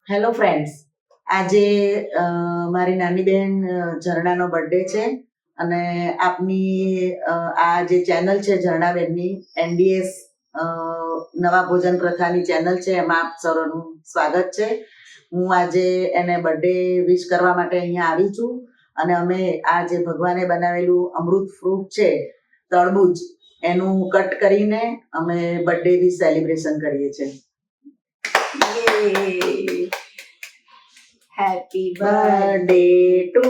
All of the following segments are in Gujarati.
હેલો ફ્રેન્ડ્સ, આજે મારી નાની બહેન ઝરણાનો બર્થડે છે અને આપની આ જે ચેનલ છે ઝરણાબેનની NDS નવા ભોજન પ્રથાની ચેનલ છે, એમાં આપ સૌનું સ્વાગત છે. હું આજે એને બર્થડે વિશ કરવા માટે અહીંયા આવી છું અને અમે આ જે ભગવાને બનાવેલું અમૃત ફ્રૂટ છે તરબૂચ, એનું કટ કરીને અમે બર્થડે વિશ સેલિબ્રેશન કરીએ છીએ. Happy birthday to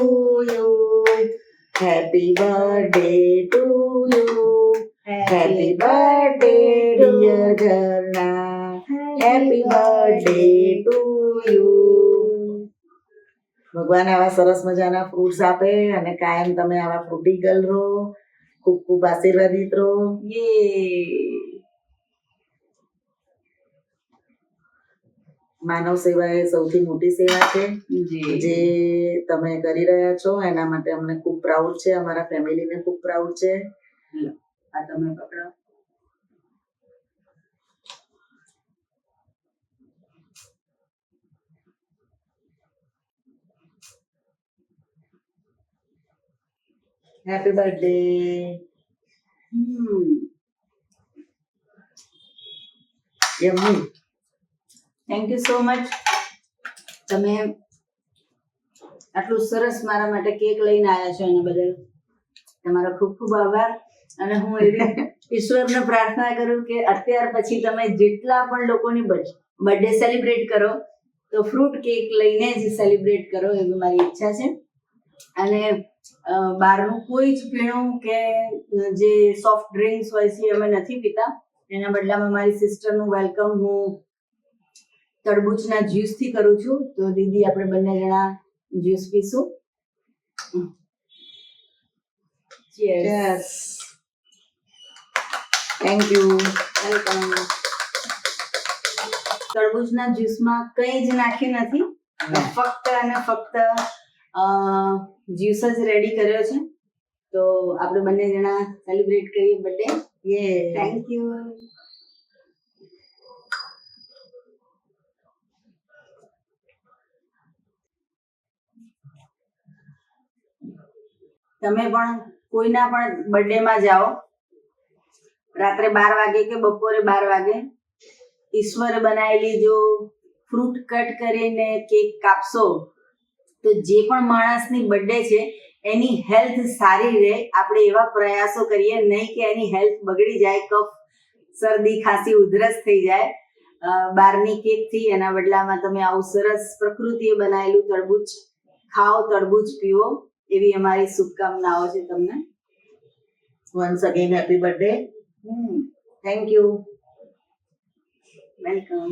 you, happy birthday to you, happy birthday dear Jharna, happy birthday to you. ભગવાન આવા સરસ મજાના ફ્રૂટ્સ આપે અને કાયમ તમે આવા ફ્રૂટી ગર્લ રહો, ખૂબ ખૂબ આશીર્વાદિત રહો. માનવ સેવા એ સૌથી મોટી સેવા છે જે તમે કરી રહ્યા છો, એના માટે અમને ખૂબ પ્રાઉડ છે, અમારા ફેમિલીને ખૂબ પ્રાઉડ છે. આ તમે પકડો. Happy birthday. Yummy. Thank you so much. તમે આટલું સરસ મારા માટે કેક લઈને આવ્યા છો એના બદલ તમારો ખૂબ ખૂબ આભાર. અને હું એવી ઈશ્વરને પ્રાર્થના કરું કે અત્યાર પછી તમે જેટલા પણ લોકોની બર્થડે સેલિબ્રેટ કરો તો ફ્રૂટ કેક લઈને જ સેલિબ્રેટ કરો, એવી મારી ઈચ્છા છે. અને બહારનું કોઈ જ પીણું કે જે સોફ્ટ ડ્રિંક્સ હોય છે અમે નથી પીતા. એના બદલામાં મારી સિસ્ટરનું વેલકમ હું તરબૂચના જ્યુસથી કરું છું. તો દીદી આપણે બંને જણા જ્યુસ પીશું. Cheers. Thank you. વેલકમ. તરબૂચના જ્યુસમાં કંઈ જ નાખ્યું નથી, ફક્ત અને ફક્ત જ્યુસ જ રેડી કર્યો છે. તો આપણે બંને જણા સેલિબ્રેટ કરીએ બર્થડે. Thank you. તમે પણ કોઈના પણ બર્થડેમાં જાઓ, રાત્રે 12 વાગે કે બપોરે 12 વાગે ઈશ્વરે બનાવેલી જો ફ્રૂટ કટ કરીને કેક કાપશો તો જે પણ માણસની બર્થડે છે એની હેલ્થ સારી રહે. આપણે એવા પ્રયાસો કરીએ, નહીં કે એની હેલ્થ બગડી જાય, કફ, શરદી, ખાંસી, ઉધરસ થઈ જાય બહારની કેકથી. એના બદલામાં તમે આવું સરસ પ્રકૃતિએ બનાવેલું તરબૂચ ખાઓ, તરબૂચ પીવો, એવી અમારી શુભકામનાઓ છે તમને. Once again happy birthday. Thank you. Welcome.